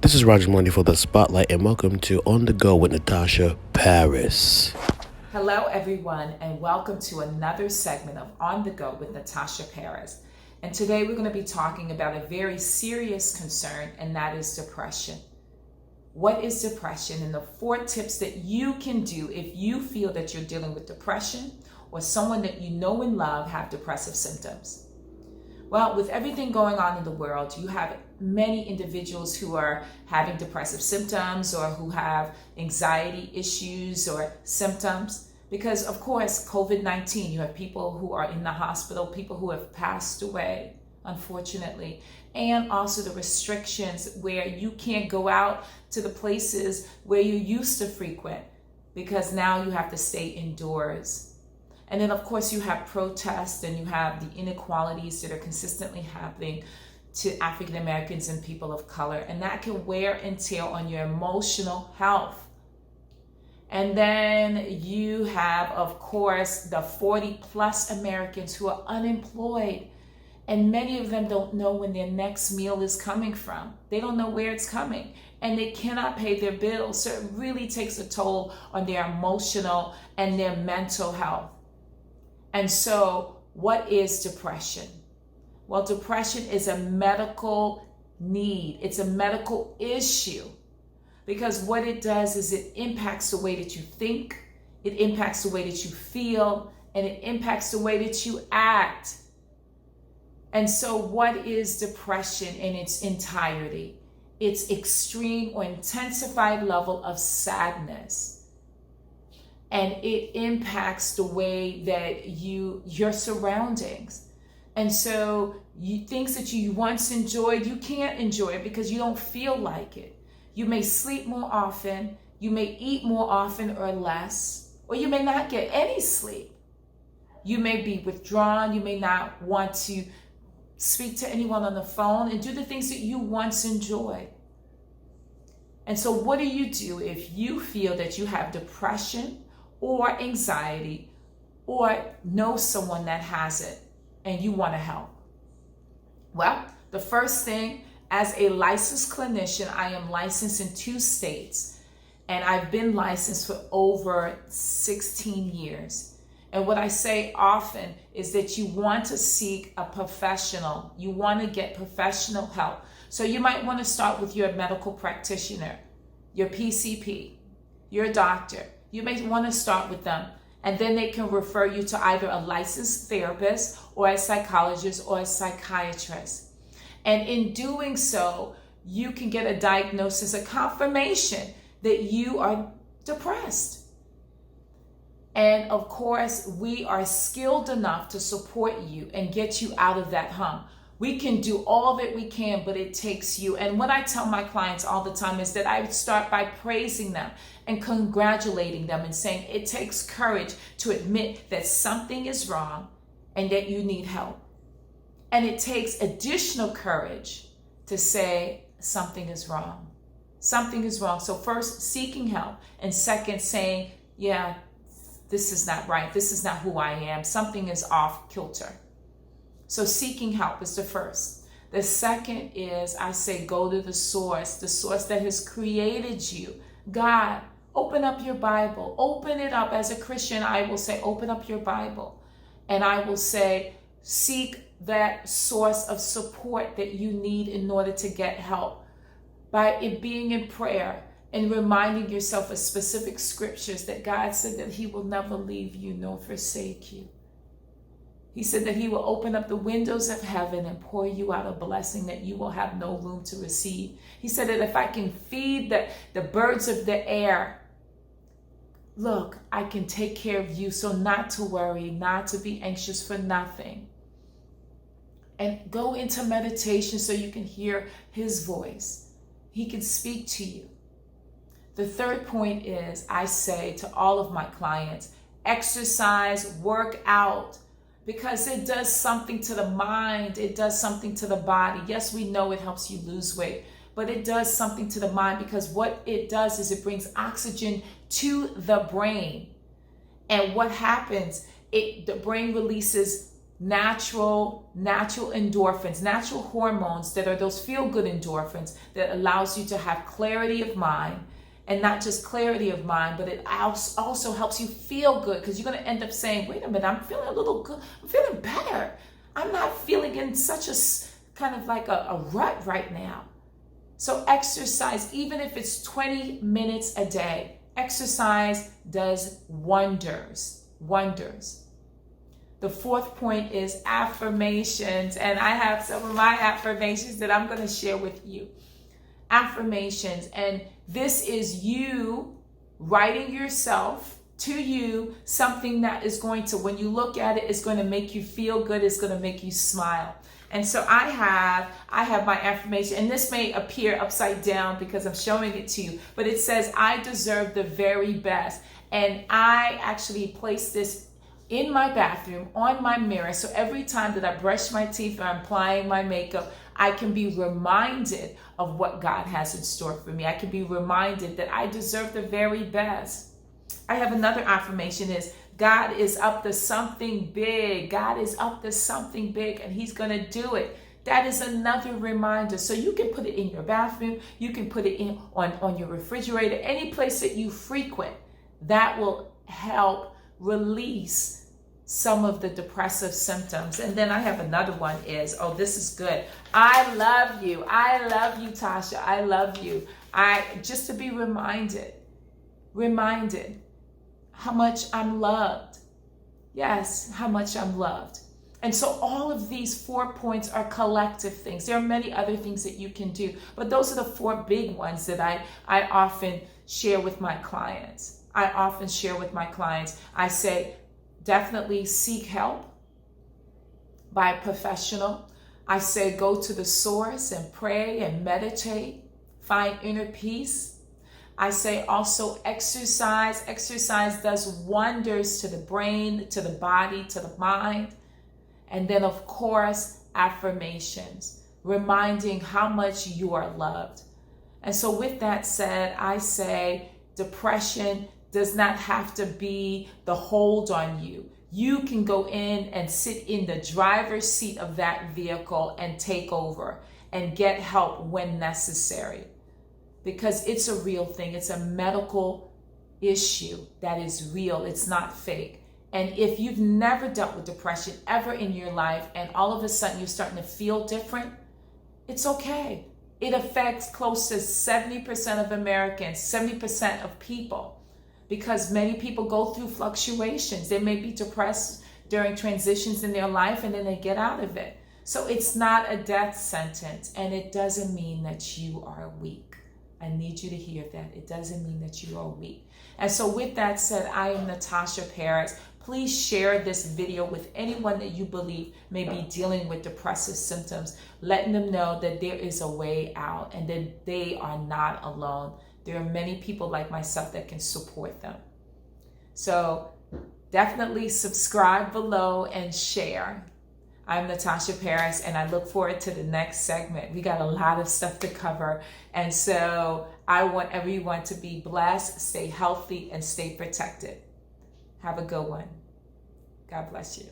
This is Roger Money for the Spotlight, and welcome to On the Go with Natasha Paris. Hello, everyone, and welcome to another segment of On the Go with Natasha Paris. And today we're going to be talking about a very serious concern, and that is depression. What is depression? And the 4 tips that you can do if you feel that you're dealing with depression or someone that you know and love have depressive symptoms. Well, with everything going on in the world, you have many individuals who are having depressive symptoms or who have anxiety issues or symptoms. Because, of course, COVID-19, you have people who are in the hospital, people who have passed away, unfortunately, and also the restrictions where you can't go out to the places where you used to frequent because now you have to stay indoors. And then, of course, you have protests and you have the inequalities that are consistently happening to African Americans and people of color. And that can wear and tear on your emotional health. And then you have, of course, the 40 plus Americans who are unemployed. And many of them don't know when their next meal is coming from. They don't know where it's coming. And they cannot pay their bills. So it really takes a toll on their emotional and their mental health. And so, what is depression? Well, depression is a medical need. It's a medical issue because what it does is it impacts the way that you think, it impacts the way that you feel, and it impacts the way that you act. And so, what is depression in its entirety? It's extreme or intensified level of sadness. And it impacts the way that your surroundings. And so things that you once enjoyed, you can't enjoy it because you don't feel like it. You may sleep more often, you may eat more often or less, or you may not get any sleep. You may be withdrawn, you may not want to speak to anyone on the phone and do the things that you once enjoyed. And so what do you do if you feel that you have depression or anxiety, or know someone that has it and you want to help? Well, the first thing, as a licensed clinician, I am licensed in 2 states, and I've been licensed for over 16 years. And what I say often is that you want to seek a professional. You want to get professional help. So you might want to start with your medical practitioner, your PCP, your doctor. You may want to start with them, and then they can refer you to either a licensed therapist or a psychologist or a psychiatrist. And in doing so, you can get a diagnosis, a confirmation that you are depressed. And of course, we are skilled enough to support you and get you out of that hump. We can do all that we can, but it takes you. And what I tell my clients all the time is that I would start by praising them and congratulating them and saying it takes courage to admit that something is wrong and that you need help. And it takes additional courage to say something is wrong. Something is wrong. So first, seeking help. And second, saying, yeah, this is not right. This is not who I am. Something is off kilter. So seeking help is the first. The second is, I say, go to the source that has created you. God, open up your Bible. Open it up. As a Christian, I will say, open up your Bible. And I will say, seek that source of support that you need in order to get help. By it being in prayer and reminding yourself of specific scriptures that God said that He will never leave you nor forsake you. He said that He will open up the windows of heaven and pour you out a blessing that you will have no room to receive. He said that if I can feed the birds of the air, look, I can take care of you. So not to worry, not to be anxious for nothing. And go into meditation so you can hear His voice. He can speak to you. The third point is, I say to all of my clients, exercise, work out. Because it does something to the mind. It does something to the body. Yes, we know it helps you lose weight, but it does something to the mind because what it does is it brings oxygen to the brain. And what happens, the brain releases natural endorphins, natural hormones that are those feel-good endorphins that allows you to have clarity of mind. And not just clarity of mind, but it also helps you feel good, because you're going to end up saying, wait a minute, I'm feeling a little good. I'm feeling better. I'm not feeling in such a kind of like a rut right now. So exercise, even if it's 20 minutes a day, exercise does wonders. The fourth point is affirmations. And I have some of my affirmations that I'm going to share with you. Affirmations. And this is you writing yourself to you something that is going to, when you look at it, it's going to make you feel good. It's going to make you smile. And so I have my affirmation, and this may appear upside down because I'm showing it to you, but it says, I deserve the very best. And I actually place this in my bathroom on my mirror. So every time that I brush my teeth or I'm applying my makeup, I can be reminded of what God has in store for me. I can be reminded that I deserve the very best. I have another affirmation is, God is up to something big. God is up to something big, and he's going to do it. That is another reminder. So you can put it in your bathroom. You can put it in on your refrigerator, any place that you frequent. That will help release some of the depressive symptoms. And then I have another one is, oh, this is good. I love you. I love you, Tasha. I love you. Just to be reminded how much I'm loved. Yes, how much I'm loved. And so all of these 4 points are collective things. There are many other things that you can do, but those are the 4 big ones that I often share with my clients. I say, definitely seek help by a professional. I say, go to the source and pray and meditate, find inner peace. I say also exercise. Exercise does wonders to the brain, to the body, to the mind. And then, of course, affirmations, reminding how much you are loved. And so with that said, I say depression does not have to be the hold on you. You can go in and sit in the driver's seat of that vehicle and take over and get help when necessary. Because it's a real thing. It's a medical issue that is real. It's not fake. And if you've never dealt with depression ever in your life, and all of a sudden you're starting to feel different, it's okay. It affects close to 70% of Americans, 70% of people, because many people go through fluctuations. They may be depressed during transitions in their life, and then they get out of it. So it's not a death sentence, and it doesn't mean that you are weak. I need you to hear that. It doesn't mean that you are weak. And so with that said, I am Natasha Paris. Please share this video with anyone that you believe may be dealing with depressive symptoms, letting them know that there is a way out and that they are not alone. There are many people like myself that can support them. So definitely subscribe below and share. I'm Natasha Paris, and I look forward to the next segment. We got a lot of stuff to cover. And so I want everyone to be blessed, stay healthy, and stay protected. Have a good one. God bless you.